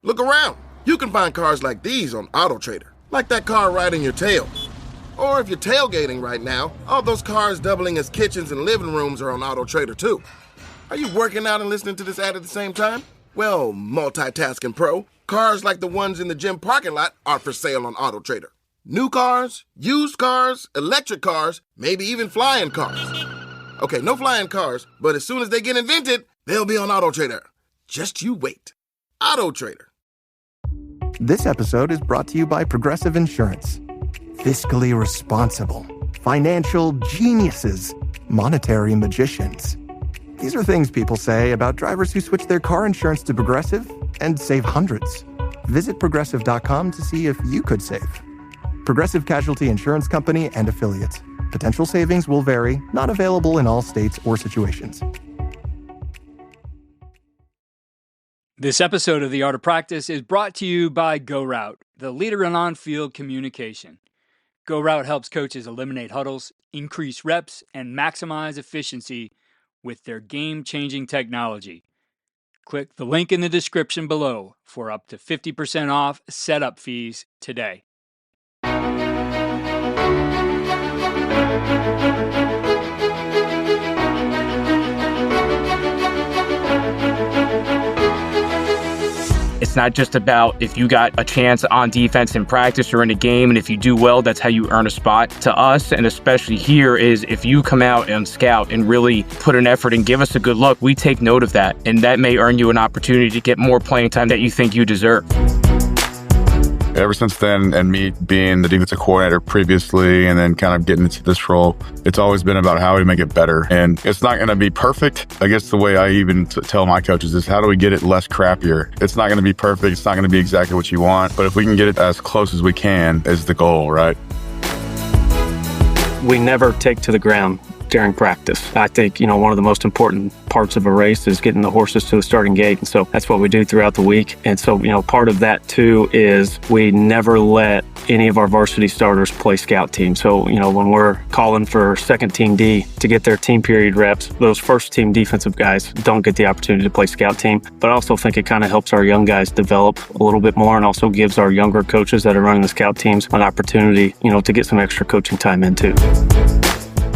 Look around. You can find cars like these on AutoTrader, like that car riding your tail. Or if you're tailgating right now, all those cars doubling as kitchens and living rooms are on AutoTrader too. Are you working out and listening to this ad at the same time? Well, multitasking pro, cars like the ones in the gym parking lot are for sale on AutoTrader. New cars, used cars, electric cars, maybe even flying cars. Okay, no flying cars, but as soon as they get invented, they'll be on AutoTrader. Just you wait. AutoTrader. This episode is brought to you by Progressive Insurance. Fiscally responsible, financial geniuses, monetary magicians. These are things people say about drivers who switch their car insurance to Progressive and save hundreds. Visit Progressive.com to see if you could save. Progressive Casualty Insurance Company and Affiliates. Potential savings will vary, not available in all states or situations. This episode of The Art of Practice is brought to you by GoRout, the leader in on-field communication. GoRout helps coaches eliminate huddles, increase reps, and maximize efficiency with their game-changing technology. Click the link in the description below for up to 50% off setup fees today. It's not just about if you got a chance on defense in practice or in a game, and if you do well, that's how you earn a spot. To us, and especially here, is if you come out and scout and really put an effort and give us a good look, we take note of that, and that may earn you an opportunity to get more playing time that you think you deserve. Ever since then, and me being the defensive coordinator previously and then kind of getting into this role, it's always been about how we make it better. And it's not going to be perfect. I guess the way I even tell my coaches is, how do we get it less crappier? It's not going to be perfect. It's not going to be exactly what you want. But if we can get it as close as we can is the goal, right? We never take to the ground during practice. I think, one of the most important parts of a race is getting the horses to the starting gate. And so that's what we do throughout the week. And so, part of that too is we never let any of our varsity starters play scout team. So, when we're calling for second team D to get their team period reps, those first team defensive guys don't get the opportunity to play scout team. But I also think it kind of helps our young guys develop a little bit more, and also gives our younger coaches that are running the scout teams an opportunity, to get some extra coaching time in too.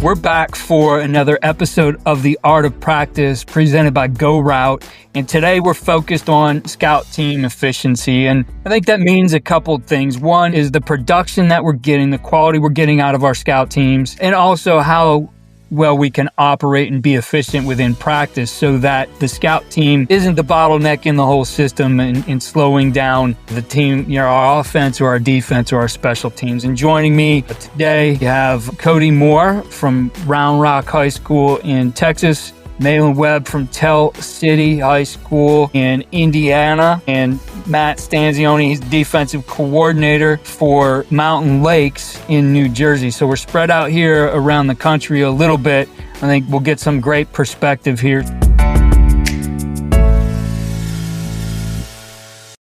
We're back for another episode of The Art of Practice presented by GoRout. And today we're focused on scout team efficiency. And I think that means a couple of things. One is the production that we're getting, the quality we're getting out of our scout teams, and also how well we can operate and be efficient within practice so that the scout team isn't the bottleneck in the whole system and slowing down the team, our offense or our defense or our special teams. And joining me today, you have Cody Moore from Round Rock High School in Texas, Malin Webb from Tell City High School in Indiana, and Matt Stanzione, he's defensive coordinator for Mountain Lakes in New Jersey. So we're spread out here around the country a little bit. I think we'll get some great perspective here.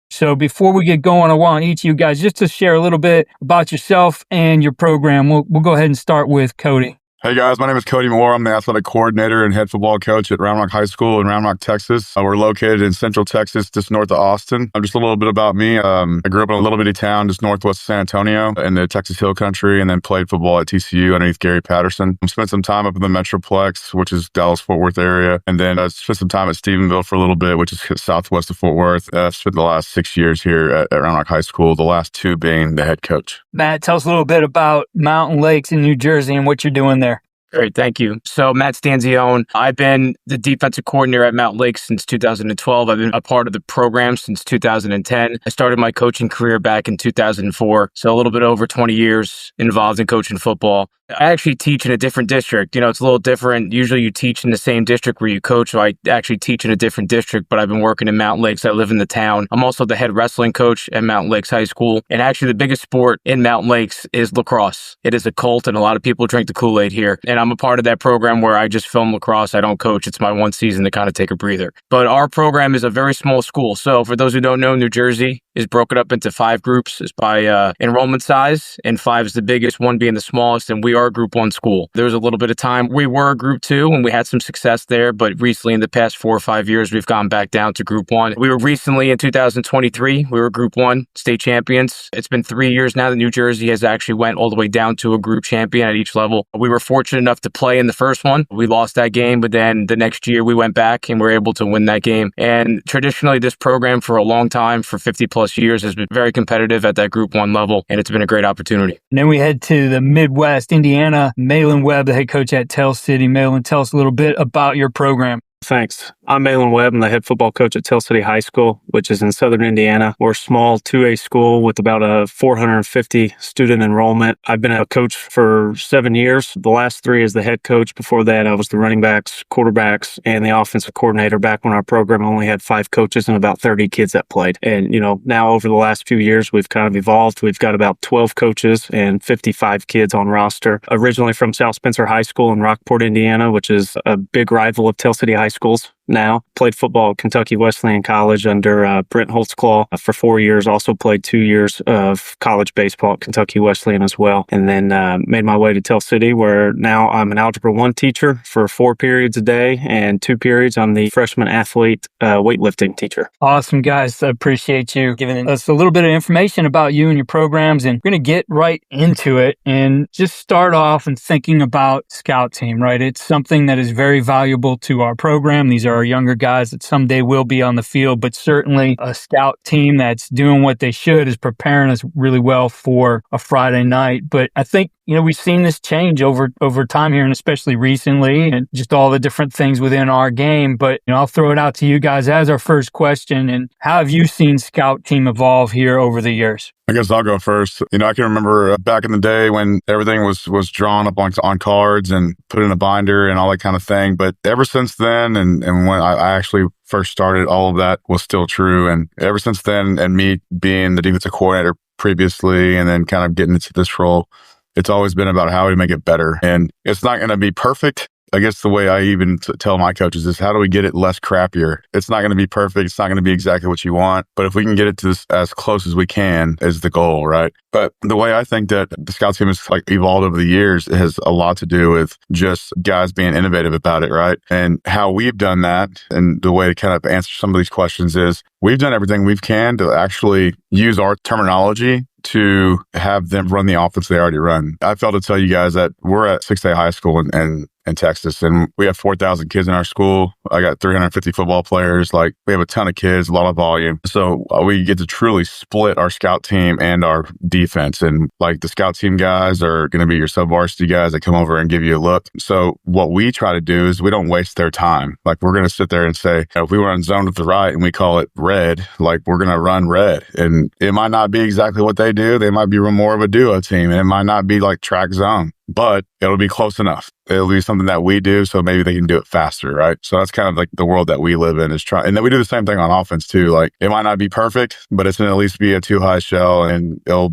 So before we get going, I want each of you guys just to share a little bit about yourself and your program. We'll go ahead and start with Cody. Hey guys, my name is Cody Moore. I'm the athletic coordinator and head football coach at Round Rock High School in Round Rock, Texas. We're located in Central Texas, just north of Austin. Just a little bit about me. I grew up in a little bitty town just northwest of San Antonio in the Texas Hill Country, and then played football at TCU underneath Gary Patterson. Spent some time up in the Metroplex, which is Dallas-Fort Worth area, and then spent some time at Stephenville for a little bit, which is southwest of Fort Worth. Spent the last 6 years here at Round Rock High School, the last 2 being the head coach. Matt, tell us a little bit about Mountain Lakes in New Jersey and what you're doing there. Great, thank you. So Matt Stanzione, I've been the defensive coordinator at Mountain Lakes since 2012. I've been a part of the program since 2010. I started my coaching career back in 2004, so a little bit over 20 years involved in coaching football. I actually teach in a different district. It's a little different. Usually you teach in the same district where you coach, so I actually teach in a different district, but I've been working in Mountain Lakes. I live in the town. I'm also the head wrestling coach at Mountain Lakes High School, and actually the biggest sport in Mountain Lakes is lacrosse. It is a cult, and a lot of people drink the Kool-Aid here, and I'm a part of that program where I just film lacrosse. I don't coach. It's my one season to kind of take a breather. But our program is a very small school. So for those who don't know, New Jersey, is broken up into 5 groups is by enrollment size, and 5 is the biggest, 1 being the smallest, and we are a Group 1 school. There was a little bit of time we were a Group 2, and we had some success there, but recently in the past 4 or 5 years, we've gone back down to Group 1. We were recently in 2023, we were Group 1 state champions. It's been 3 years now that New Jersey has actually went all the way down to a group champion at each level. We were fortunate enough to play in the first one. We lost that game, but then the next year we went back and were able to win that game. And traditionally, this program for a long time, for 50 plus years, has been very competitive at that Group 1 level, and it's been a great opportunity. And then we head to the Midwest, Indiana. Malin Webb, the head coach at Tell City. Malin, tell us a little bit about your program. Thanks. I'm Malin Webb. I'm the head football coach at Tell City High School, which is in southern Indiana. We're a small 2A school with about a 450 student enrollment. I've been a coach for 7 years. The last 3 as the head coach. Before that, I was the running backs, quarterbacks, and the offensive coordinator back when our program only had 5 coaches and about 30 kids that played. And, now over the last few years, we've kind of evolved. We've got about 12 coaches and 55 kids on roster. Originally from South Spencer High School in Rockport, Indiana, which is a big rival of Tell City High Schools now. Played football at Kentucky Wesleyan College under Brent Holtzclaw for 4 years. Also played 2 years of college baseball at Kentucky Wesleyan as well. And then made my way to Tell City, where now I'm an Algebra 1 teacher for 4 periods a day, and 2 periods I'm the freshman athlete weightlifting teacher. Awesome, guys. I appreciate you giving us a little bit of information about you and your programs, and we're going to get right into it and just start off and thinking about Scout Team, right? It's something that is very valuable to our program. These are our younger guys that someday will be on the field, but certainly a Scout team that's doing what they should is preparing us really well for a Friday night. But I think, we've seen this change over time here, and especially recently, and just all the different things within our game. But, I'll throw it out to you guys as our first question. And how have you seen Scout Team evolve here over the years? I guess I'll go first. I can remember back in the day when everything was drawn up on cards and put in a binder and all that kind of thing. But ever since then, and when I actually first started, all of that was still true. And ever since then, and me being the defensive coordinator previously, and then kind of getting into this role, it's always been about how we make it better. And it's not going to be perfect. I guess the way I even tell my coaches is, how do we get it less crappier? It's not going to be perfect. It's not going to be exactly what you want. But if we can get it to this, as close as we can, is the goal, right? But the way I think that the Scout Team has evolved over the years, it has a lot to do with just guys being innovative about it, right? And how we've done that, and the way to kind of answer some of these questions is, we've done everything we can to actually use our terminology to have them run the offense they already run. I failed to tell you guys that we're at 6A high school in Texas, and we have 4,000 kids in our school. I got 350 football players. We have a ton of kids, a lot of volume. So we get to truly split our Scout Team and our defense. And the Scout Team guys are going to be your sub-varsity guys that come over and give you a look. So what we try to do is we don't waste their time. We're going to sit there and say, if we run zone to the right and we call it red, we're going to run red. And it might not be exactly what they do. They might be more of a duo team. It might not be track zone, but it'll be close enough. It'll be something that we do, so maybe they can do it faster, right? So that's kind of the world that we live in, is trying. And then we do the same thing on offense too. It might not be perfect, but it's going to at least be a 2-high shell, and it'll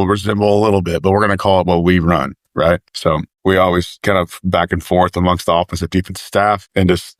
resemble a little bit, but we're going to call it what we run, right? So we always kind of back and forth amongst the offensive defensive staff, and just,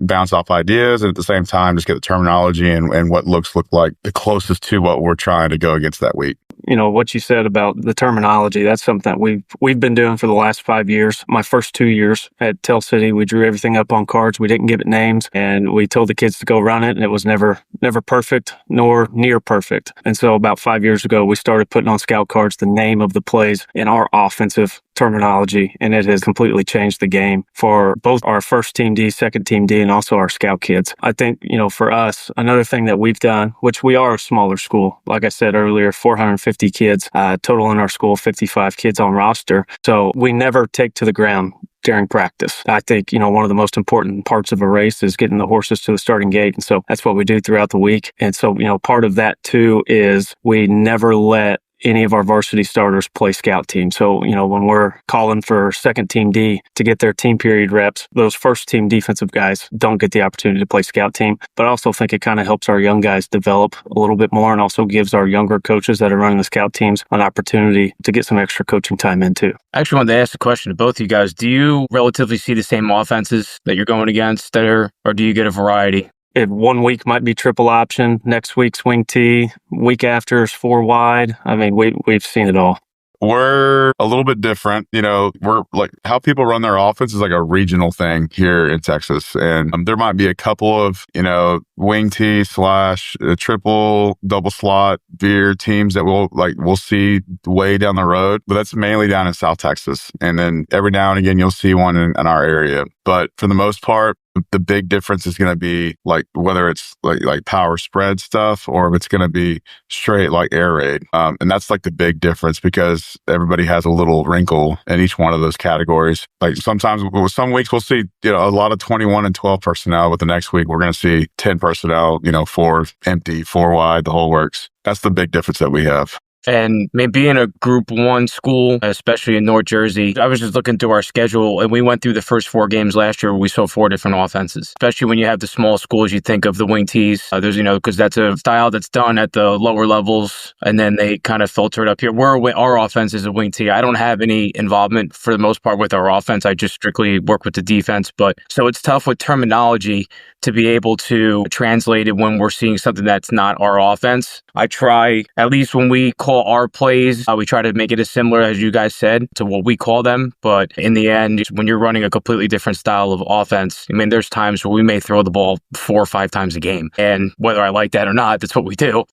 bounce off ideas, and at the same time, just get the terminology and what looks look like the closest to what we're trying to go against that week. What you said about the terminology, that's something that we've been doing for the last 5 years. My first 2 years at Tell City, we drew everything up on cards. We didn't give it names, and we told the kids to go run it, and it was never perfect nor near perfect. And so about 5 years ago, we started putting on scout cards the name of the plays in our offensive terminology, and it has completely changed the game for both our first team D, second team D, and also our scout kids. I think, for us, another thing that we've done, which we are a smaller school, like I said earlier, 450 kids total in our school, 55 kids on roster. So we never take to the ground during practice. I think, one of the most important parts of a race is getting the horses to the starting gate. And so that's what we do throughout the week. And so, part of that too is we never let any of our varsity starters play scout team. So, when we're calling for second team D to get their team period reps, those first team defensive guys don't get the opportunity to play scout team. But I also think it kind of helps our young guys develop a little bit more, and also gives our younger coaches that are running the scout teams an opportunity to get some extra coaching time in too. I actually wanted to ask a question to both of you guys. Do you relatively see the same offenses that you're going against or do you get a variety? if 1 week might be triple option, next week's wing T, week after is 4 wide. I mean, we've seen it all. We're a little bit different. We're like how people run their offense is like a regional thing here in Texas. And there might be a couple of, wing T / triple, double slot veer teams that we'll see way down the road, but that's mainly down in South Texas. And then every now and again, you'll see one in our area. But for the most part, the big difference is going to be like whether it's like power spread stuff or if it's going to be straight like air raid. And that's like the big difference because everybody has a little wrinkle in each one of those categories. Like sometimes, some weeks we'll see, a lot of 21 and 12 personnel, but the next week we're going to see 10 personnel, 4 empty, 4 wide, the whole works. That's the big difference that we have. And being a Group 1 school, especially in North Jersey, I was just looking through our schedule, and we went through the first 4 games last year where we saw 4 different offenses. Especially when you have the small schools, you think of the wing Ts. There's, because that's a style that's done at the lower levels, and then they kind of filter it up here. Our offense is a wing T. I don't have any involvement for the most part with our offense. I just strictly work with the defense. But so it's tough with terminology to be able to translate it when we're seeing something that's not our offense. I try, at least when we call our plays, we try to make it as similar as you guys said to what we call them. But in the end, when you're running a completely different style of offense, I mean, there's times where we may throw the ball 4 or 5 times a game. And whether I like that or not, that's what we do.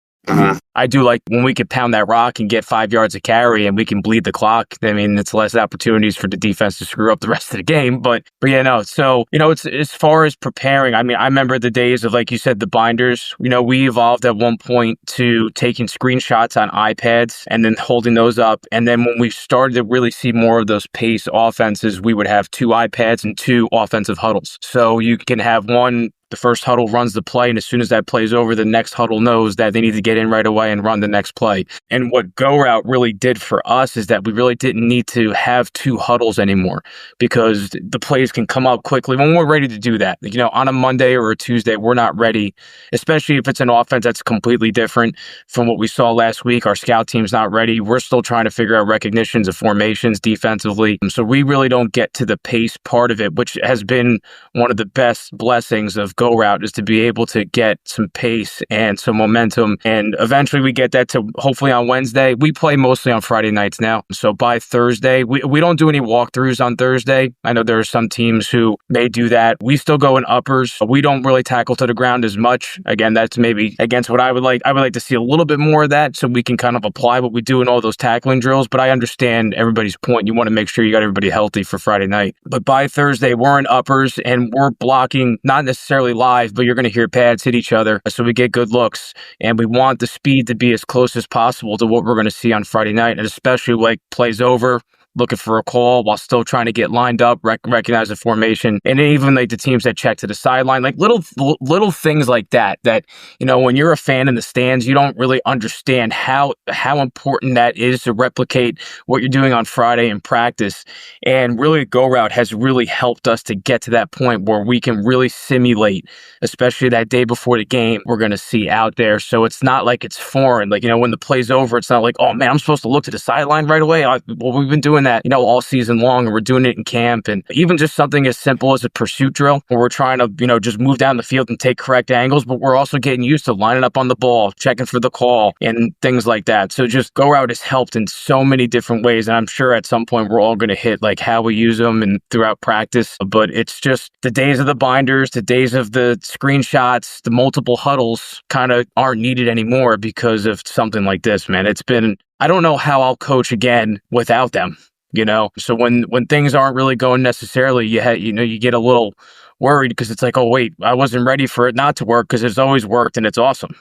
I do like when we can pound that rock and get 5 yards of carry and we can bleed the clock. I mean, it's less opportunities for the defense to screw up the rest of the game. But yeah, no. So, it's as far as preparing, I mean, I remember the days of, like you said, the binders. We evolved at one point to taking screenshots on iPads and then holding those up. And then when we started to really see more of those pace offenses, we would have 2 iPads and 2 offensive huddles. So you can have one. The first huddle runs the play, and as soon as that play's over, the next huddle knows that they need to get in right away and run the next play. And what GoRout really did for us is that we really didn't need to have 2 huddles anymore because the plays can come up quickly when we're ready to do that. On a Monday or a Tuesday, we're not ready, especially if it's an offense that's completely different from what we saw last week. Our scout team's not ready. We're still trying to figure out recognitions of formations defensively. So we really don't get to the pace part of it, which has been one of the best blessings of GoRout is to be able to get some pace and some momentum. And eventually we get that to hopefully on Wednesday. We play mostly on Friday nights now. So by Thursday, we don't do any walkthroughs on Thursday. I know there are some teams who may do that. We still go in uppers. We don't really tackle to the ground as much. Again, that's maybe against what I would like. I would like to see a little bit more of that so we can kind of apply what we do in all those tackling drills. But I understand everybody's point. You want to make sure you got everybody healthy for Friday night. But by Thursday, we're in uppers and we're blocking, not necessarily live, but you're going to hear pads hit each other so we get good looks. And we want the speed to be as close as possible to what we're going to see on Friday night. And especially like plays over, looking for a call while still trying to get lined up, recognize the formation. And even like the teams that check to the sideline, like little things like that, when you're a fan in the stands, you don't really understand how important that is to replicate what you're doing on Friday in practice. And really GoRout has really helped us to get to that point where we can really simulate, especially that day before the game, we're going to see out there. So it's not like it's foreign. Like, when the play's over, it's not like, oh man, I'm supposed to look to the sideline right away. We've been doing that, all season long, and we're doing it in camp. And even just something as simple as a pursuit drill where we're trying to, just move down the field and take correct angles, but we're also getting used to lining up on the ball, checking for the call and things like that. So just GoRout has helped in so many different ways. And I'm sure at some point we're all going to hit like how we use them and throughout practice. But it's just the days of the binders, the days of the screenshots, the multiple huddles kind of aren't needed anymore because of something like this, man. I don't know how I'll coach again without them. So when things aren't really going necessarily, you get a little worried because it's like, oh wait, I wasn't ready for it not to work because it's always worked and it's awesome.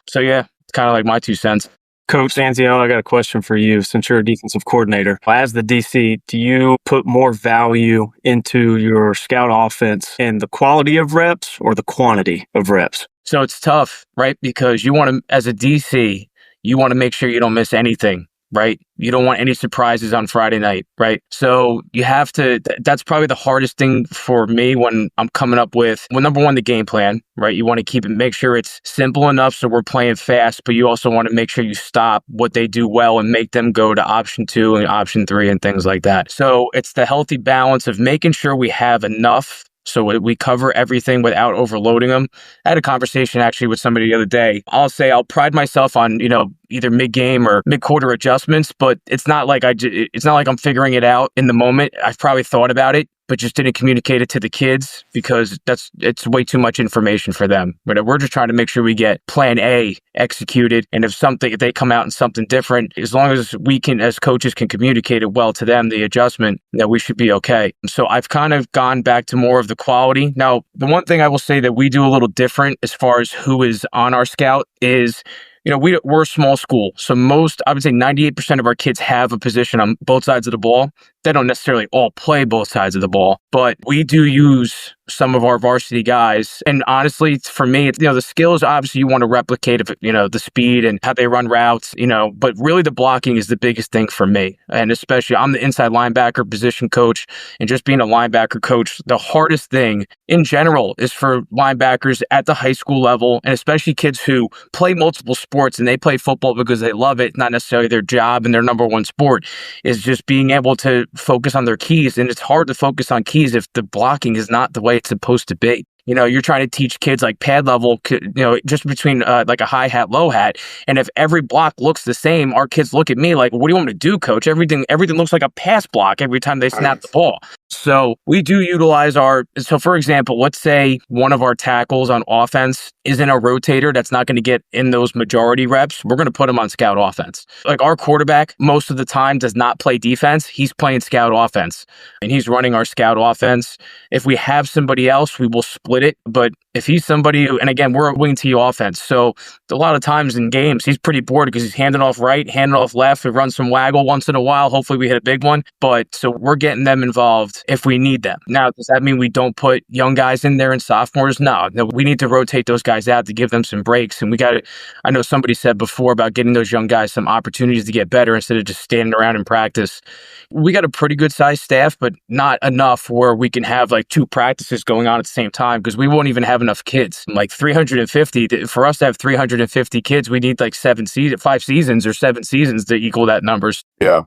So yeah, it's kind of like my 2 cents. Coach Stanzione, I got a question for you. Since you're a defensive coordinator, as the DC, do you put more value into your scout offense in the quality of reps or the quantity of reps? So it's tough, right? Because you want to, as a DC, you want to make sure you don't miss anything. Right? You don't want any surprises on Friday night, right? So you have to, that's probably the hardest thing for me when I'm coming up with, well, number one, the game plan, right? You want to keep it, make sure it's simple enough so we're playing fast, but you also want to make sure you stop what they do well and make them go to option 2 and option 3 and things like that. So it's the healthy balance of making sure we have enough So we cover everything without overloading them. I had a conversation actually with somebody the other day. I'll say I'll pride myself on, either mid-game or mid-quarter adjustments, but it's not like it's not like I'm figuring it out in the moment. I've probably thought about it, but just didn't communicate it to the kids because it's way too much information for them. But we're just trying to make sure we get plan A executed. And if they come out in something different, as long as we can, as coaches, can communicate it well to them, the adjustment, we should be okay. So I've kind of gone back to more of the quality. Now, the one thing I will say that we do a little different as far as who is on our scout is, we're a small school. So I would say 98% of our kids have a position on both sides of the ball. They don't necessarily all play both sides of the ball, but we do use some of our varsity guys. And honestly, for me, the skills, obviously you want to replicate, the speed and how they run routes, but really the blocking is the biggest thing for me. And especially I'm the inside linebacker position coach, and just being a linebacker coach, the hardest thing in general is for linebackers at the high school level, and especially kids who play multiple sports and they play football because they love it, not necessarily their job and their number one sport, is just being able to focus on their keys. And it's hard to focus on keys if the blocking is not the way it's supposed to be. You're trying to teach kids like pad level, just between like a high hat, low hat. And if every block looks the same, our kids look at me like, what do you want me to do, coach? Everything looks like a pass block every time they snap the ball. So we do utilize so for example, let's say one of our tackles on offense is in a rotator that's not going to get in those majority reps. We're going to put him on scout offense. Like our quarterback most of the time does not play defense. He's playing scout offense and he's running our scout offense. If we have somebody else, we will split it. But if he's somebody who, and again, we're a wing T offense. So a lot of times in games, he's pretty bored because he's handing off right, handing off left. We run some waggle once in a while. Hopefully we hit a big one. But so we're getting them involved if we need them. Now, does that mean we don't put young guys in there and sophomores? No, we need to rotate those guys out to give them some breaks. And I know somebody said before about getting those young guys some opportunities to get better instead of just standing around in practice. We got a pretty good sized staff, but not enough where we can have like 2 practices going on at the same time because we won't even have enough kids. Like 350, for us to have 350 kids, we need like 5 seasons or 7 seasons to equal that numbers. Yeah.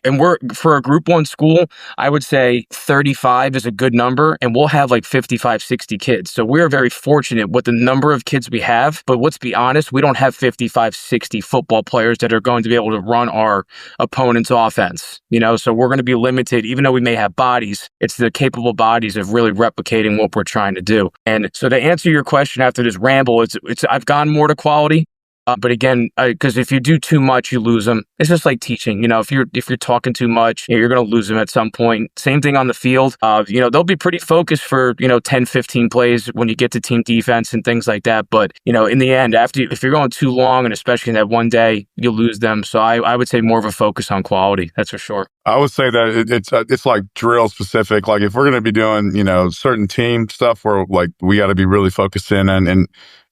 And for a group 1 school, I would say 35 is a good number, and we'll have like 55, 60 kids. So we're very fortunate with the number of kids we have, but let's be honest, we don't have 55, 60 football players that are going to be able to run our opponent's offense, so we're going to be limited. Even though we may have bodies, it's the capable bodies of really replicating what we're trying to do. And so to answer your question after this ramble, I've gone more to quality. But again, because if you do too much, you lose them. It's just like teaching. If you're talking too much, you're going to lose them at some point. Same thing on the field. They'll be pretty focused for 10, 15 plays when you get to team defense and things like that. But in the end, if you're going too long, and especially in that one day, you lose them. So I would say more of a focus on quality. That's for sure. I would say that it's like drill specific. Like if we're going to be doing certain team stuff where like we got to be really focused in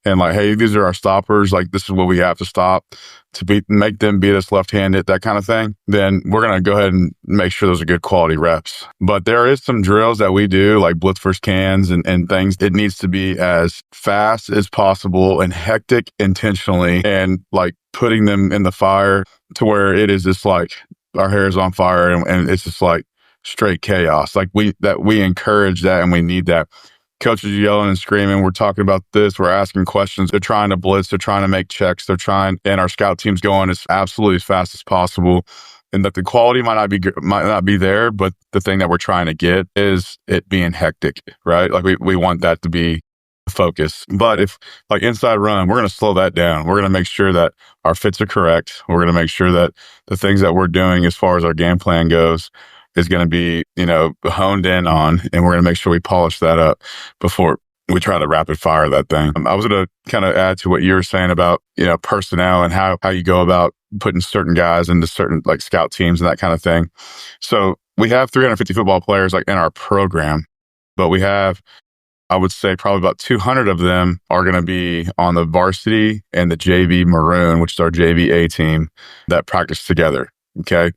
and like, hey, these are our stoppers. Like, this is what we have to stop to make them beat us left-handed, that kind of thing. Then we're going to go ahead and make sure those are good quality reps. But there is some drills that we do, like blitz versus cans and things. It needs to be as fast as possible and hectic intentionally, and like putting them in the fire to where it is just like our hair is on fire and it's just like straight chaos. Like we encourage that and we need that. Coaches are yelling and screaming. We're talking about this. We're asking questions. They're trying to blitz. They're trying to make checks. And our scout team's going as absolutely as fast as possible. And that the quality might not be there, but the thing that we're trying to get is it being hectic, right? Like we want that to be the focus. But if like inside run, we're going to slow that down. We're going to make sure that our fits are correct. We're going to make sure that the things that we're doing as far as our game plan goes is going to be, honed in on, and we're going to make sure we polish that up before we try to rapid fire that thing. I was going to kind of add to what you were saying about, personnel and how you go about putting certain guys into certain like scout teams and that kind of thing. So we have 350 football players like in our program, but we have, I would say probably about 200 of them are going to be on the varsity and the JV Maroon, which is our JV A team that practice together. Okay.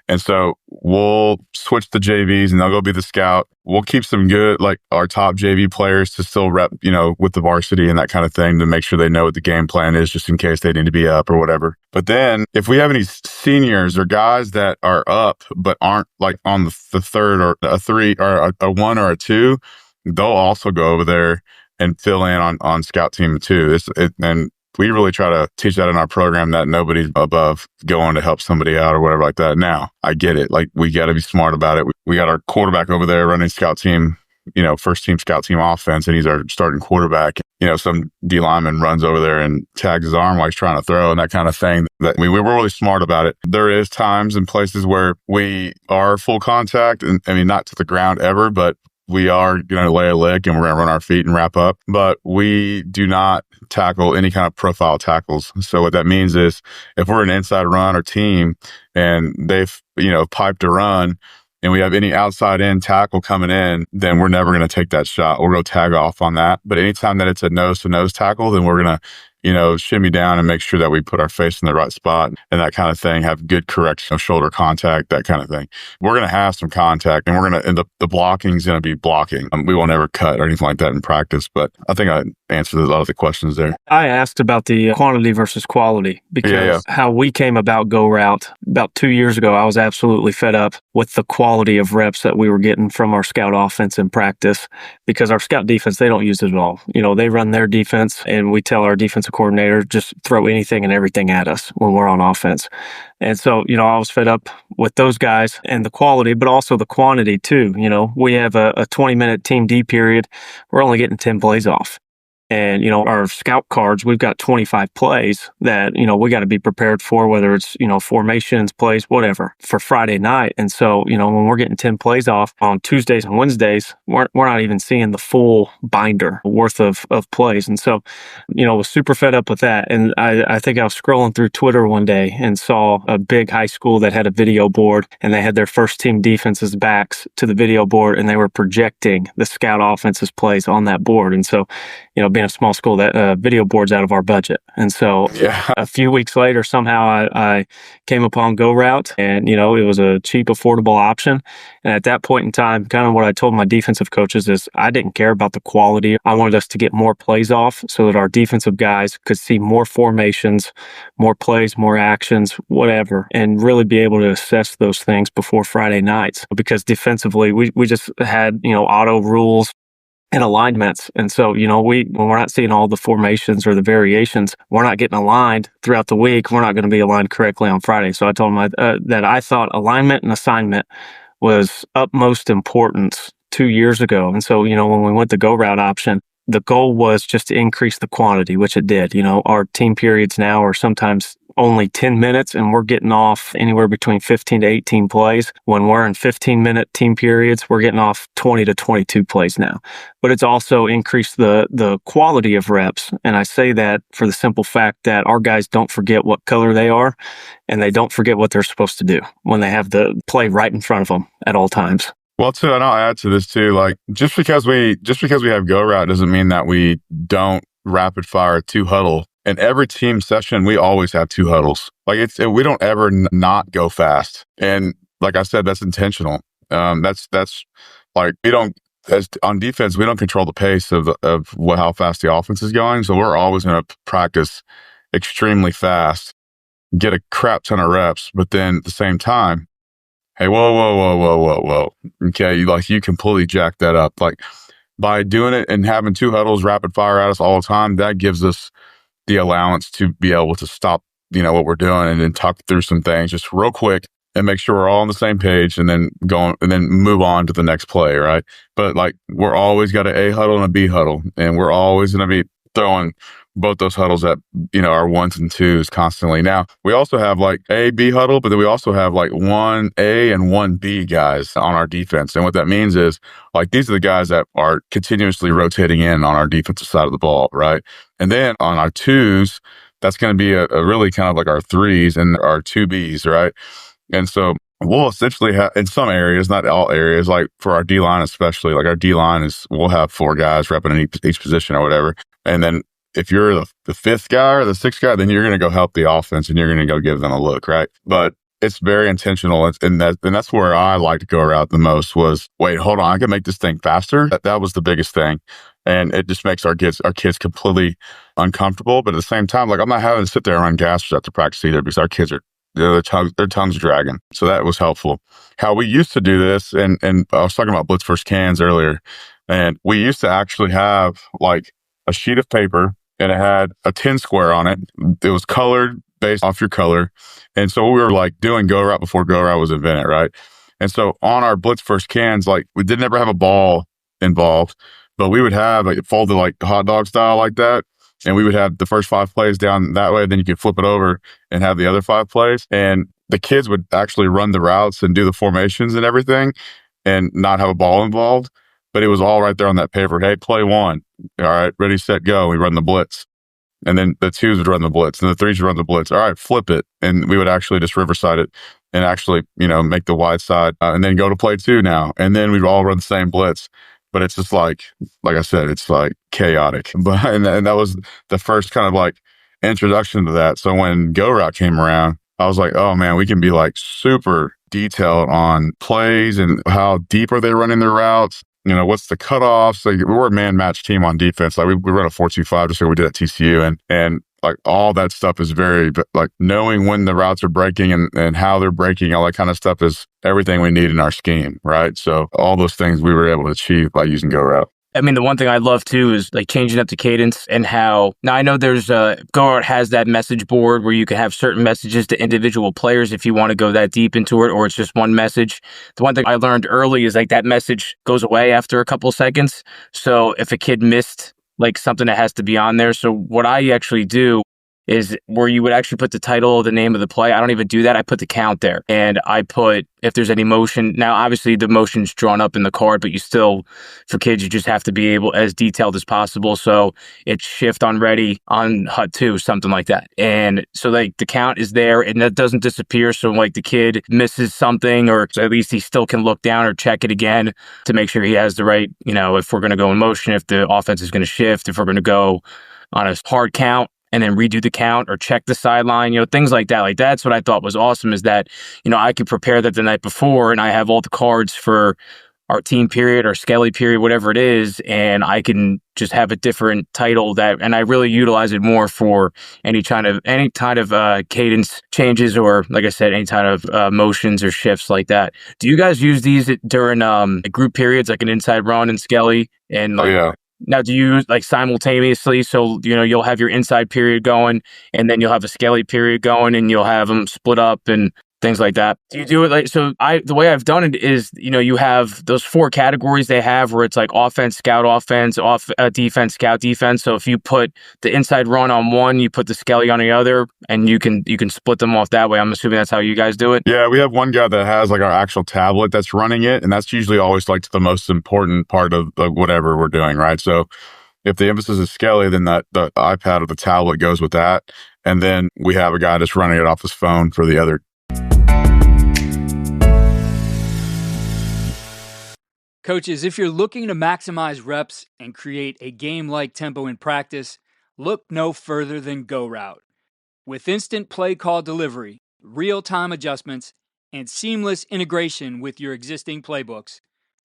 And so we'll switch the JVs and they'll go be the scout. We'll keep some good, like our top JV players to still rep, with the varsity and that kind of thing to make sure they know what the game plan is just in case they need to be up or whatever. But then if we have any seniors or guys that are up but aren't like on the 3rd or a 3 or a 1 or a 2, they'll also go over there and fill in on scout team too. And we really try to teach that in our program, that nobody's above going to help somebody out or whatever like that. Now, I get it. Like, we got to be smart about it. We got our quarterback over there running scout team, first team scout team offense, and he's our starting quarterback. Some D lineman runs over there and tags his arm while he's trying to throw and that kind of thing. We were really smart about it. There is times and places where we are full contact, and not to the ground ever, but we are going to lay a lick and we're going to run our feet and wrap up, but we do not tackle any kind of profile tackles. So what that means is, if we're an inside run or team and they've, piped a run and we have any outside in tackle coming in, then we're never going to take that shot. We'll go tag off on that. But anytime that it's a nose to nose tackle, then we're going to, shimmy down and make sure that we put our face in the right spot and that kind of thing, have good correction of shoulder contact, that kind of thing. We're going to have some contact, and the blocking is going to be blocking. We won't ever cut or anything like that in practice, but I think I answered a lot of the questions there. I asked about the quantity versus quality because how we came about GoRout about 2 years ago, I was absolutely fed up with the quality of reps that we were getting from our scout offense in practice, because our scout defense, they don't use it at all. They run their defense, and we tell our defensive coordinator, just throw anything and everything at us when we're on offense. And so, I was fed up with those guys and the quality, but also the quantity too. We have a 20-minute team D period. We're only getting 10 plays off. And, our scout cards, we've got 25 plays that, we got to be prepared for, whether it's, formations, plays, whatever, for Friday night. And so, when we're getting 10 plays off on Tuesdays and Wednesdays, we're not even seeing the full binder worth of plays. And so, was super fed up with that. And I think I was scrolling through Twitter one day and saw a big high school that had a video board, and they had their first team defenses backs to the video board, and they were projecting the scout offense's plays on that board. And so, being a small school, that video board's out of our budget. And so a few weeks later, somehow I came upon GoRout, and, it was a cheap, affordable option. And at that point in time, kind of what I told my defensive coaches is I didn't care about the quality. I wanted us to get more plays off so that our defensive guys could see more formations, more plays, more actions, whatever, and really be able to assess those things before Friday nights. Because defensively, we just had, auto rules and alignments. And so, when we're not seeing all the formations or the variations, we're not getting aligned throughout the week. We're not going to be aligned correctly on Friday. So I told them that I thought alignment and assignment was utmost importance 2 years ago. And so, when we went the GoRout option, the goal was just to increase the quantity, which it did. Our team periods now are sometimes only 10 minutes, and we're getting off anywhere between 15 to 18 plays. When we're in 15-minute team periods, we're getting off 20 to 22 plays now. But it's also increased the quality of reps. And I say that for the simple fact that our guys don't forget what color they are, and they don't forget what they're supposed to do when they have the play right in front of them at all times. Well, too, and I'll add to this too. Like, just because we have GoRout doesn't mean that we don't rapid fire 2 huddle. In every team session, we always have 2 huddles. Like, we don't ever not go fast. And like I said, that's intentional. That's like, we don't, on defense, we don't control the pace of how fast the offense is going. So we're always going to practice extremely fast, get a crap ton of reps, but then at the same time, hey, whoa. Okay, you completely jack that up. Like, by doing it and having 2 huddles rapid fire at us all the time, that gives us the allowance to be able to stop, what we're doing, and then talk through some things just real quick and make sure we're all on the same page, and then move on to the next play, right? But like, we're always got an A huddle and a B huddle, and we're always going to be throwing both those huddles at, our 1s and 2s constantly. Now, we also have like A, B huddle, but then we also have like 1A and 1B guys on our defense. And what that means is, like, these are the guys that are continuously rotating in on our defensive side of the ball, right? And then on our 2s, that's going to be a really kind of like our 3s and our 2Bs, right? And so we'll essentially have, in some areas, not all areas, like for our D-line especially, like our D-line we'll have 4 guys repping in each position or whatever. And then if you're the 5th guy or the 6th guy, then you're going to go help the offense and you're going to go give them a look, right? But it's very intentional. And that's where I like to GoRout the most was, wait, hold on, I can make this thing faster. That was the biggest thing. And it just makes our kids completely uncomfortable. But at the same time, like, I'm not having to sit there and run gassers after practice either, because our kids are, their tongues are dragging. So that was helpful. How we used to do this, and I was talking about blitz versus cans earlier. And we used to actually have like a sheet of paper and it had a 10 square on it. It was colored based off your color. And so we were like doing GoRout before GoRout was invented, right? And so on our Blitz first cans, like we didn't ever have a ball involved, but we would have like it folded like hot dog style like that. And we would have the first 5 plays down that way. Then you could flip it over and have the other 5 plays. And the kids would actually run the routes and do the formations and everything and not have a ball involved. But it was all right there on that paper. Hey, play 1. All right, ready, set, go. We run the blitz. And then the 2s would run the blitz and the 3s would run the blitz. All right, flip it. And we would actually just riverside it and actually, make the wide side and then go to play 2 now. And then we'd all run the same blitz. But it's just like I said, it's like chaotic. But and that was the first kind of like introduction to that. So when GoRout came around, I was like, oh man, we can be like super detailed on plays and how deep are they running their routes. What's the cutoffs? Like we're a man match team on defense. Like we run a 4-2-5 just like we did at TCU. And like all that stuff is very like knowing when the routes are breaking and how they're breaking, all that kind of stuff is everything we need in our scheme. Right. So all those things we were able to achieve by using GoRout. I mean, the one thing I love too is like changing up the cadence and how now I know there's GoRout has that message board where you can have certain messages to individual players if you want to go that deep into it, or it's just one message. The one thing I learned early is like that message goes away after a couple seconds. So if a kid missed like something that has to be on there. So what I actually do is where you would actually put the title, the name of the play. I don't even do that. I put the count there and I put if there's any motion. Now, obviously the motion's drawn up in the card, but you still, for kids, you just have to be able as detailed as possible. So it's shift on ready on hut 2, something like that. And so like the count is there and that doesn't disappear. So like the kid misses something, or at least he still can look down or check it again to make sure he has the right, if we're going to go in motion, if the offense is going to shift, if we're going to go on a hard count, and then redo the count or check the sideline, things like that. Like that's what I thought was awesome is that, I could prepare that the night before and I have all the cards for our team period or Skelly period, whatever it is. And I can just have a different title and I really utilize it more for any kind of cadence changes or like I said, any kind of motions or shifts like that. Do you guys use these during group periods, like an inside run and Skelly and like, oh, yeah. Now, do you like simultaneously? So, you'll have your inside period going and then you'll have a Skelly period going and you'll have them split up and things like that. Do you do it like, so the way I've done it is, you have those 4 categories they have where it's like offense, scout, offense, defense, scout, defense. So if you put the inside run on one, you put the Skelly on the other and you can split them off that way. I'm assuming that's how you guys do it. Yeah. We have one guy that has like our actual tablet that's running it. And that's usually always like the most important part of whatever we're doing. Right. So if the emphasis is Skelly, then the iPad or the tablet goes with that. And then we have a guy that's running it off his phone for the other. Coaches, if you're looking to maximize reps and create a game-like tempo in practice, look no further than GoRout. With instant play call delivery, real-time adjustments, and seamless integration with your existing playbooks,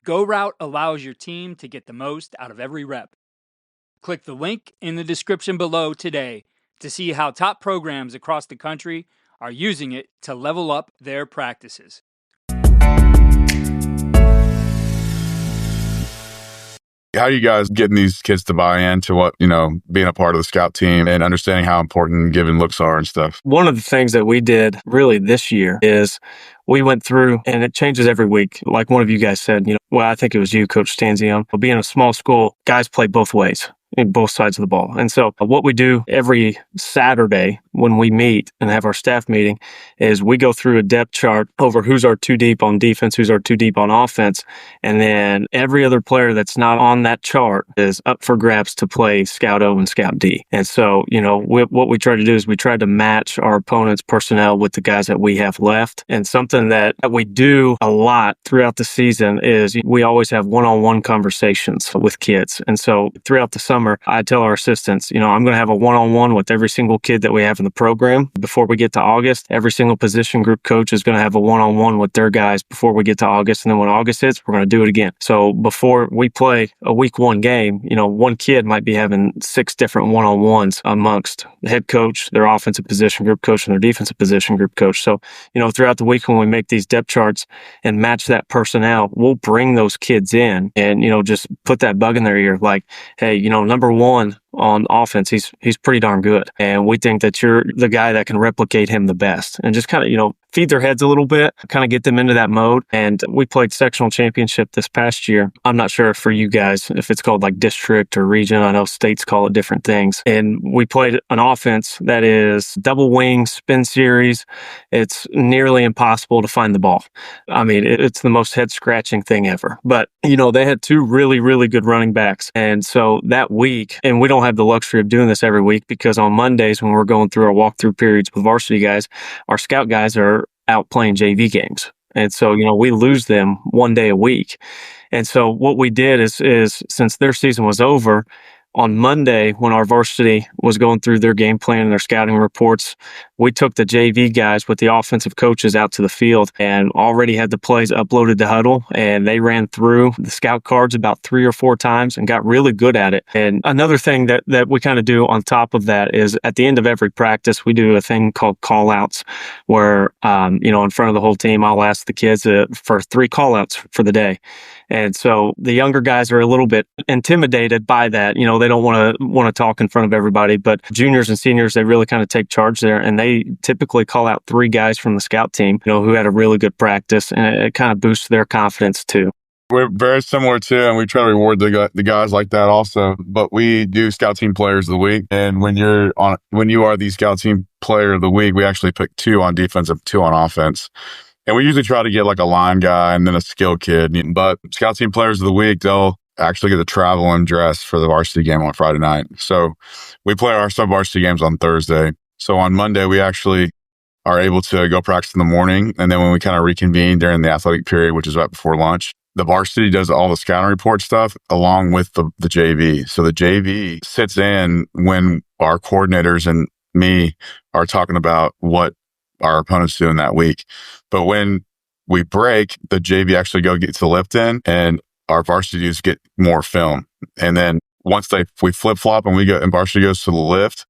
GoRout allows your team to get the most out of every rep. Click the link in the description below today to see how top programs across the country are using it to level up their practices. How are you guys getting these kids to buy into what, being a part of the scout team and understanding how important giving looks are and stuff? One of the things that we did really this year is we went through, and it changes every week. Like one of you guys said, I think it was you, Coach Stanzione. Being a small school, guys play both ways. Both sides of the ball. And so what we do every Saturday when we meet and have our staff meeting is we go through a depth chart over who's our 2 deep on defense, who's our 2 deep on offense. And then every other player that's not on that chart is up for grabs to play Scout O and Scout D. And so, what we try to do is we try to match our opponent's personnel with the guys that we have left. And something that we do a lot throughout the season is we always have one-on-one conversations with kids. And so throughout the summer, summer, I tell our assistants, I'm going to have a one-on-one with every single kid that we have in the program. Before we get to August, every single position group coach is going to have a one-on-one with their guys before we get to August. And then when August hits, we're going to do it again. So before we play a week one game, one kid might be having 6 different one-on-ones amongst the head coach, their offensive position group coach, and their defensive position group coach. So, throughout the week when we make these depth charts and match that personnel, we'll bring those kids in and, just put that bug in their ear. Like, hey, number one on offense, he's pretty darn good. And we think that you're the guy that can replicate him the best. And just kind of, feed their heads a little bit, kind of get them into that mode. And we played sectional championship this past year. I'm not sure for you guys if it's called like district or region. I know states call it different things. And we played an offense that is double wing spin series. It's nearly impossible to find the ball. I mean, it's the most head scratching thing ever. But, they had 2 really, really good running backs. And so that week, and we don't have the luxury of doing this every week because on Mondays when we're going through our walkthrough periods with varsity guys, our scout guys are out playing JV games. And so, we lose them one day a week. And so what we did is since their season was over, on Monday, when our varsity was going through their game plan and their scouting reports, we took the JV guys with the offensive coaches out to the field and already had the plays uploaded to Huddle, and they ran through the scout cards about 3 or 4 times and got really good at it. And another thing that we kind of do on top of that is at the end of every practice, we do a thing called call-outs where, in front of the whole team, I'll ask the kids for 3 call-outs for the day. And so the younger guys are a little bit intimidated by that. They don't want to talk in front of everybody, but juniors and seniors, they really kind of take charge there. And they typically call out 3 guys from the scout team, who had a really good practice, and it kind of boosts their confidence too. We're very similar too, and we try to reward the guys like that also. But we do scout team players of the week, and when you are the scout team player of the week, we actually pick 2 on defense and 2 on offense. And we usually try to get like a line guy and then a skill kid. But scout team players of the week, they'll actually get to travel and dress for the varsity game on Friday night. So we play our sub-varsity games on Thursday. So on Monday, we actually are able to go practice in the morning. And then when we kind of reconvene during the athletic period, which is right before lunch, the varsity does all the scouting report stuff along with the JV. So the JV sits in when our coordinators and me are talking about what our opponents doing that week. But when we break, the JV actually gets the lift in and our varsity dudes get more film. And then once we flip-flop and varsity goes to the lift,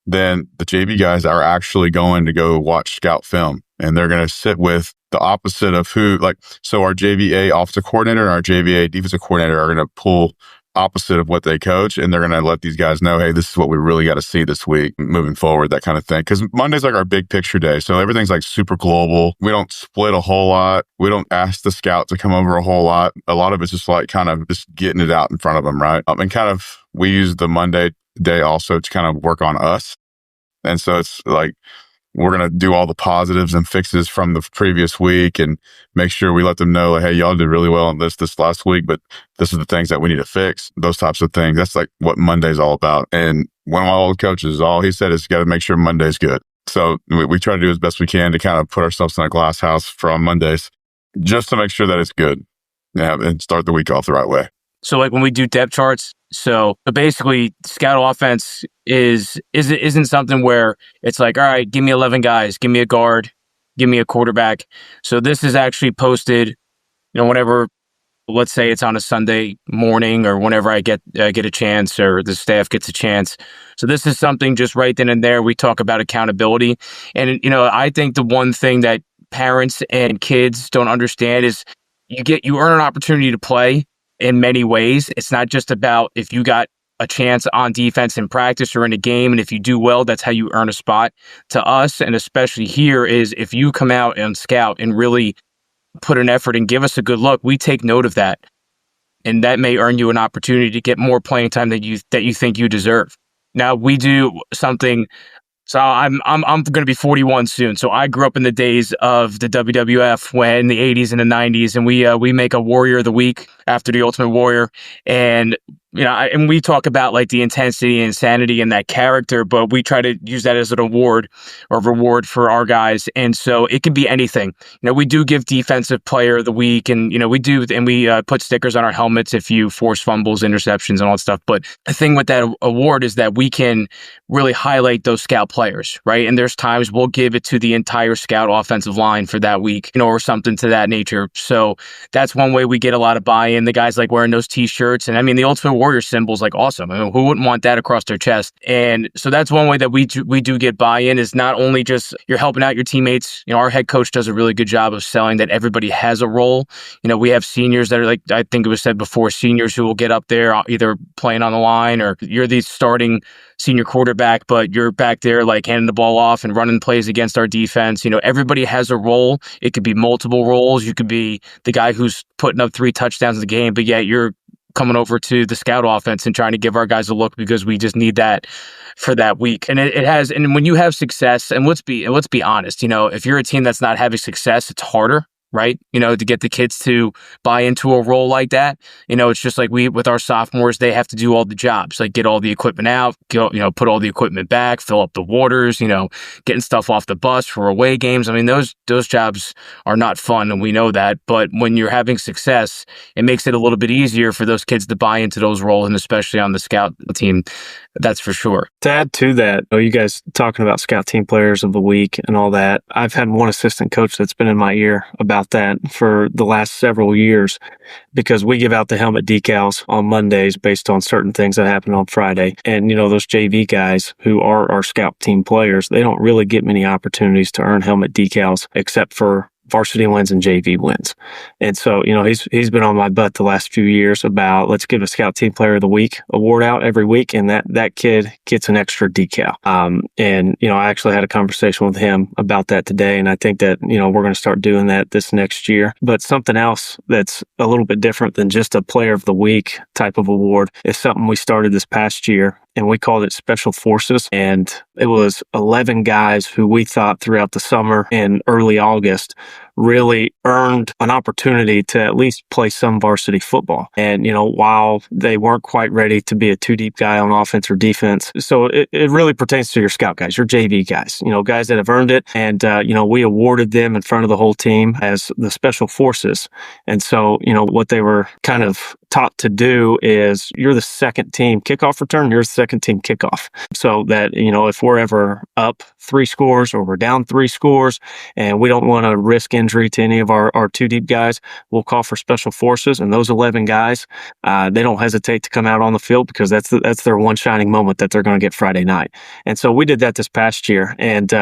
then the JV guys are actually going to go watch scout film. And they're going to sit with the opposite of so our JVA offensive coordinator and our JVA defensive coordinator are going to pull opposite of what they coach, and they're going to let these guys know, hey, this is what we really got to see this week moving forward, that kind of thing. Because Monday's like our big picture day, so everything's like super global. We don't split a whole lot. We don't ask the scout to come over a whole lot. A lot of it's just like kind of just getting it out in front of them, right? And kind of we use the Monday day also to kind of work on us. And so it's like we're going to do all the positives and fixes from the previous week and make sure we let them know, like, hey, y'all did really well on this last week, but this is the things that we need to fix, those types of things. That's like what Monday's all about. And one of my old coaches, all he said is you got to make sure Monday's good. So we try to do as best we can to kind of put ourselves in a glass house from Mondays just to make sure that it's good and start the week off the right way. So like when we do depth charts, so basically scout offense isn't something where it's like, all right, give me 11 guys, give me a guard, give me a quarterback. So this is actually posted, whenever, let's say it's on a Sunday morning or whenever I get a chance or the staff gets a chance. So this is something just right then and there. We talk about accountability. And, I think the one thing that parents and kids don't understand is you earn an opportunity to play in many ways. It's not just about if you got a chance on defense in practice or in a game, and if you do well, that's how you earn a spot. To us, and especially here, is if you come out and scout and really put an effort and give us a good look, we take note of that. And that may earn you an opportunity to get more playing time that you think you deserve. Now, we do something. So I'm going to be 41 soon. So I grew up in the days of the WWF when in the 80s and the 90s, and we make a Warrior of the Week after the Ultimate Warrior. And and we talk about like the intensity and insanity and that character, but we try to use that as an award or reward for our guys. And so it can be anything. We do give defensive player of the week, and, we put stickers on our helmets if you force fumbles, interceptions, and all that stuff. But the thing with that award is that we can really highlight those scout players, right? And there's times we'll give it to the entire scout offensive line for that week, or something to that nature. So that's one way we get a lot of buy-in. The guys like wearing those t-shirts, and I mean, the Ultimate Warrior symbol's like awesome. I mean, who wouldn't want that across their chest? And so that's one way that we do get buy-in, is not only just you're helping out your teammates. Our head coach does a really good job of selling that everybody has a role. We have seniors that are like, I think it was said before, seniors who will get up there either playing on the line, or you're the starting senior quarterback, but you're back there like handing the ball off and running plays against our defense. Everybody has a role. It could be multiple roles. You could be the guy who's putting up 3 touchdowns in the game, but yet you're coming over to the scout offense and trying to give our guys a look because we just need that for that week. And it has, and when you have success, and let's be honest, if you're a team that's not having success, it's harder, right? To get the kids to buy into a role like that. It's just like with our sophomores, they have to do all the jobs, like get all the equipment out, put all the equipment back, fill up the waters, getting stuff off the bus for away games. I mean, those jobs are not fun, and we know that. But when you're having success, it makes it a little bit easier for those kids to buy into those roles, and especially on the scout team. That's for sure. To add to that, you guys talking about scout team players of the week and all that, I've had one assistant coach that's been in my ear about that for the last several years, because we give out the helmet decals on Mondays based on certain things that happen on Friday. And, those JV guys who are our scout team players, they don't really get many opportunities to earn helmet decals except for varsity wins and JV wins. And so, he's been on my butt the last few years about, let's give a Scout Team Player of the Week award out every week, and that kid gets an extra decal. And I actually had a conversation with him about that today, and I think that, we're going to start doing that this next year. But something else that's a little bit different than just a Player of the Week type of award is something we started this past year, and we called it Special Forces. And it was 11 guys who we thought throughout the summer and early August really earned an opportunity to at least play some varsity football. And, while they weren't quite ready to be a 2-deep guy on offense or defense. So it really pertains to your scout guys, your JV guys, guys that have earned it. And, we awarded them in front of the whole team as the Special Forces. And so, what they were kind of taught to do is, you're the second team kickoff return, you're the second team kickoff. So that, if we're ever up 3 scores or we're down 3 scores and we don't want to risk injury to any of our 2-deep guys, we'll call for Special Forces. And those 11 guys, they don't hesitate to come out on the field, because that's their one shining moment that they're going to get Friday night. And so we did that this past year. And,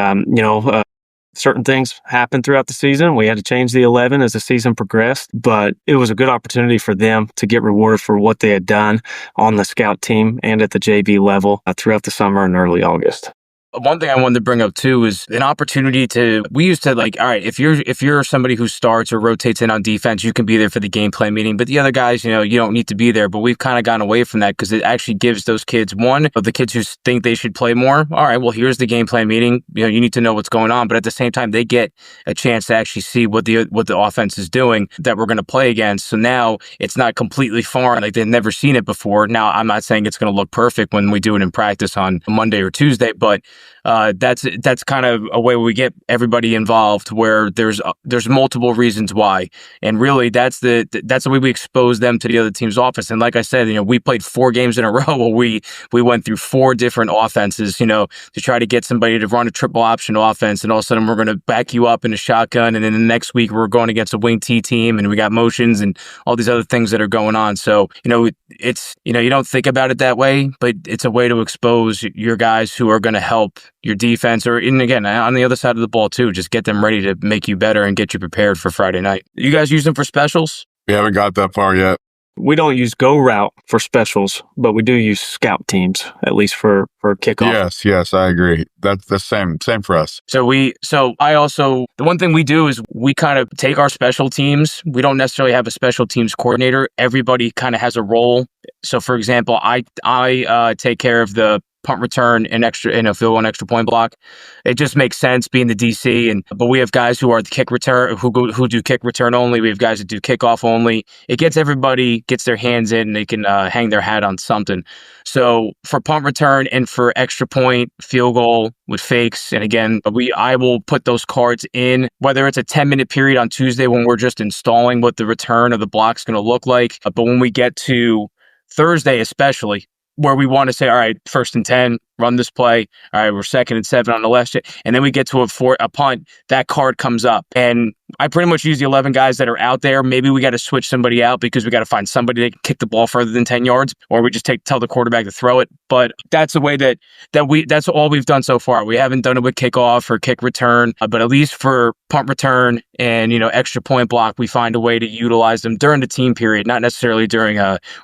certain things happened throughout the season. We had to change the 11 as the season progressed, but it was a good opportunity for them to get rewarded for what they had done on the scout team and at the JV level throughout the summer and early August. One thing I wanted to bring up too is an opportunity we used to all right, if you're somebody who starts or rotates in on defense, you can be there for the game plan meeting, but the other guys, you don't need to be there. But we've kind of gone away from that, because it actually gives those kids, one of the kids who think they should play more. All right, well, here's the game plan meeting. You need to know what's going on, but at the same time, they get a chance to actually see what the offense is doing that we're going to play against. So now it's not completely foreign, like they've never seen it before. Now, I'm not saying it's going to look perfect when we do it in practice on Monday or Tuesday, but that's kind of a way we get everybody involved, where there's multiple reasons why, and really that's the way we expose them to the other team's offense. And like I said, we played 4 games in a row where we went through 4 different offenses, to try to get somebody to run a triple option offense, and all of a sudden we're going to back you up in a shotgun, and then the next week we're going against a wing T team, and we got motions and all these other things that are going on. So it's you don't think about it that way, but it's a way to expose your guys who are going to help your defense, and again, on the other side of the ball too, just get them ready to make you better and get you prepared for Friday night. You guys use them for specials? We haven't got that far yet. We don't use GoRout for specials, but we do use scout teams, at least for kickoff. Yes, I agree. That's the same for us. So I also, the one thing we do is we kind of take our special teams. We don't necessarily have a special teams coordinator. Everybody kind of has a role. So for example, I take care of the punt return and field goal and extra point block. It just makes sense being the DC. But we have guys who are the kick return, who do kick return only. We have guys that do kickoff only. It gets everybody gets their hands in and they can hang their hat on something. So for punt return and for extra point, field goal with fakes, and again, I will put those cards in, whether it's a 10-minute period on Tuesday when we're just installing what the return of the block's going to look like. But when we get to Thursday, especially, where we want to say, all right, 1st and 10, run this play. All right, we're 2nd and 7 on the left. And then we get to a punt, that card comes up. And I pretty much use the 11 guys that are out there. Maybe we got to switch somebody out because we got to find somebody that can kick the ball further than 10 yards, or we just tell the quarterback to throw it. But that's the way that's all we've done so far. We haven't done it with kickoff or kick return, but at least for punt return and, extra point block, we find a way to utilize them during the team period, not necessarily during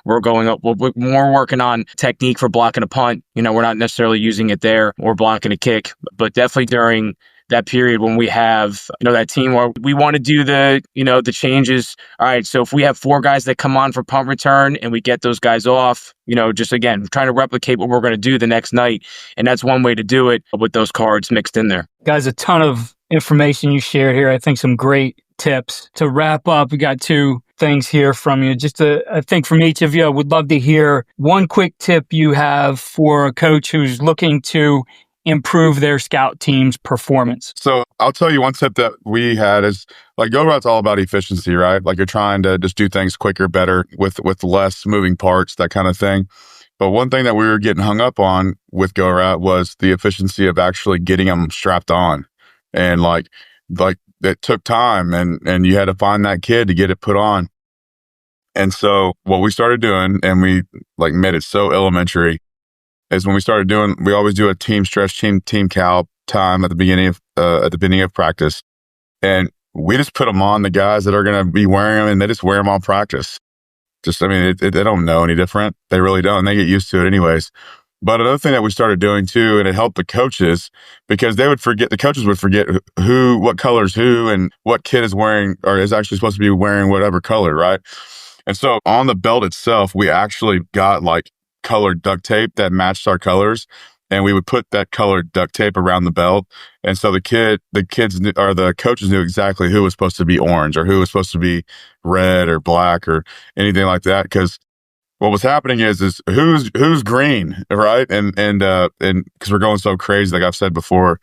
we're more working on technique for blocking a punt. We're not necessarily using it there or blocking a kick, but definitely during that period when we have, that team where we want to do the changes. All right, so if we have 4 guys that come on for punt return and we get those guys off, just again, trying to replicate what we're going to do the next night. And that's one way to do it with those cards mixed in there. Guys, a ton of information you shared here. I think some great tips. To wrap up, we got 2 things here from you. I think from each of you, I would love to hear one quick tip you have for a coach who's looking to improve their scout team's performance. So I'll tell you one tip that we had is GoRout's all about efficiency, right? You're trying to just do things quicker, better with less moving parts, that kind of thing. But one thing that we were getting hung up on with GoRout was the efficiency of actually getting them strapped on. And it took time and you had to find that kid to get it put on. And so what we started doing, and we made it so elementary, is when we always do a team stretch, team cow time at the beginning of practice. And we just put them on the guys that are going to be wearing them, and they just wear them all practice. They don't know any different. They really don't. They get used to it anyways. But another thing that we started doing too, and it helped the coaches because the coaches would forget what color's who and what kid is wearing or is actually supposed to be wearing whatever color, right? And so on the belt itself, we actually got colored duct tape that matched our colors, and we would put that colored duct tape around the belt. And so the coaches knew exactly who was supposed to be orange or who was supposed to be red or black or anything like that. Because what was happening is who's green, right? And because we're going so crazy, like I've said before.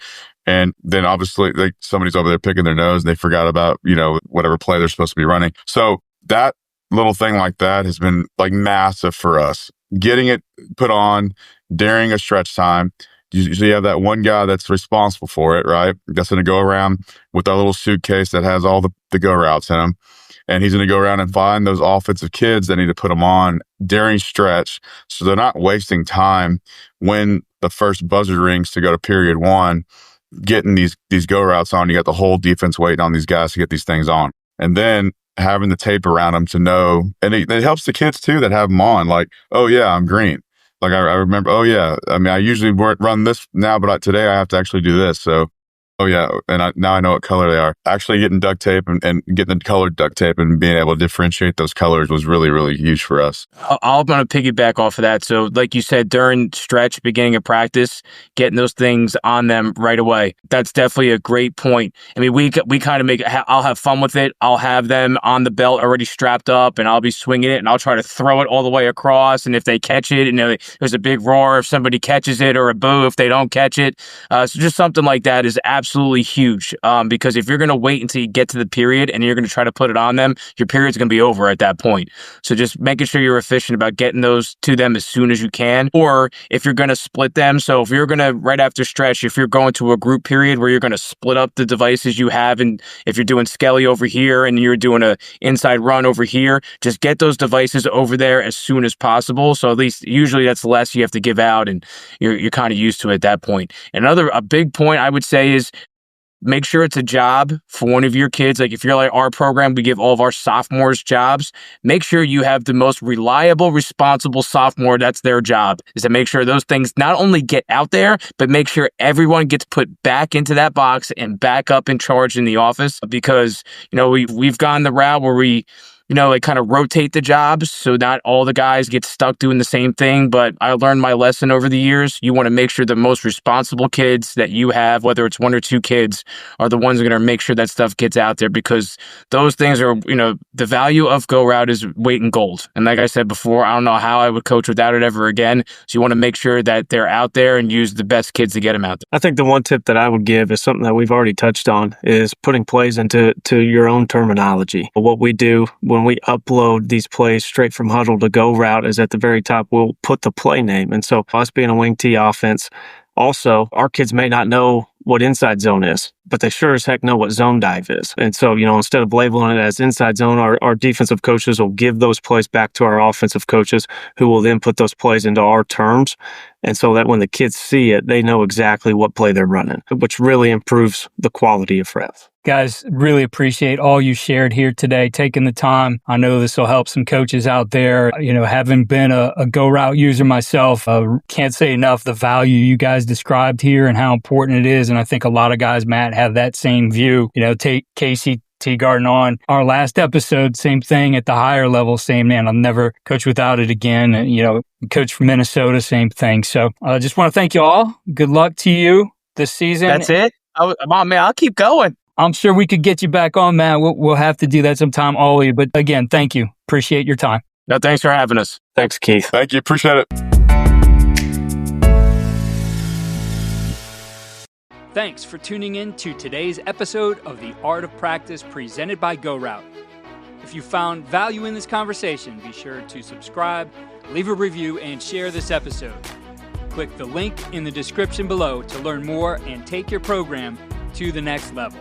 And then obviously somebody's over there picking their nose and they forgot about, whatever play they're supposed to be running. So that little thing like that has been massive for us. Getting it put on during a stretch time. You have that one guy that's responsible for it, right? That's going to go around with our little suitcase that has all the go routes in them. And he's going to go around and find those offensive kids that need to put them on during stretch. So they're not wasting time when the first buzzer rings to go to period 1, getting these go routes on. You got the whole defense waiting on these guys to get these things on. And then having the tape around them to know, and it helps the kids too that have them on. Oh yeah, I'm green. I remember, oh yeah, I usually run this now, but today I have to actually do this. So, oh yeah, and now I know what color they are. Actually getting duct tape and getting the colored duct tape and being able to differentiate those colors was really, really huge for us. I'm going to piggyback off of that. So like you said, during stretch, beginning of practice, getting those things on them right away. That's definitely a great point. We kind of I'll have fun with it. I'll have them on the belt already strapped up and I'll be swinging it and I'll try to throw it all the way across. And if they catch it, and there's a big roar if somebody catches it or a boo if they don't catch it. So just something like that is absolutely huge. Because if you're going to wait until you get to the period and you're going to try to put it on them, your period's going to be over at that point. So just making sure you're efficient about getting those to them as soon as you can. Or if you're going to split them, so if you're going to, right after stretch, if you're going to a group period where you're going to split up the devices you have, and if you're doing Skelly over here and you're doing a inside run over here, just get those devices over there as soon as possible. So at least usually that's less you have to give out and you're kind of used to it at that point. A big point I would say is make sure it's a job for one of your kids. If you're like our program, we give all of our sophomores jobs. Make sure you have the most reliable, responsible sophomore. That's their job, is to make sure those things not only get out there, but make sure everyone gets put back into that box and back up in charge in the office. Because, we've gone the route where we like kind of rotate the jobs so not all the guys get stuck doing the same thing. But I learned my lesson over the years. You want to make sure the most responsible kids that you have, whether it's 1 or 2 kids, are the ones that are going to make sure that stuff gets out there, because those things are, the value of GoRout is weight in gold. And like I said before, I don't know how I would coach without it ever again. So you want to make sure that they're out there and use the best kids to get them out there. I think the one tip that I would give is something that we've already touched on, is putting plays into your own terminology. What we do when we upload these plays straight from Huddle to GoRout is at the very top, we'll put the play name. And so us being a wing T offense, also, our kids may not know what inside zone is, but they sure as heck know what zone dive is. And so, instead of labeling it as inside zone, our defensive coaches will give those plays back to our offensive coaches, who will then put those plays into our terms. And so that when the kids see it, they know exactly what play they're running, which really improves the quality of reps. Guys, really appreciate all you shared here today, taking the time. I know this will help some coaches out there. Having been a GoRout user myself, can't say enough the value you guys described here and how important it is. And I think a lot of guys, Matt, have that same view. Take Casey Teagarden on our last episode, same thing at the higher level, saying, man, I'll never coach without it again. And, coach from Minnesota, same thing. So I just want to thank you all. Good luck to you this season. That's it? Come on, man, I'll keep going. I'm sure we could get you back on, Matt. We'll have to do that sometime, Ollie. But again, thank you. Appreciate your time. No, thanks for having us. Thanks, Keith. Thank you. Appreciate it. Thanks for tuning in to today's episode of The Art of Practice presented by GoRout. If you found value in this conversation, be sure to subscribe, leave a review, and share this episode. Click the link in the description below to learn more and take your program to the next level.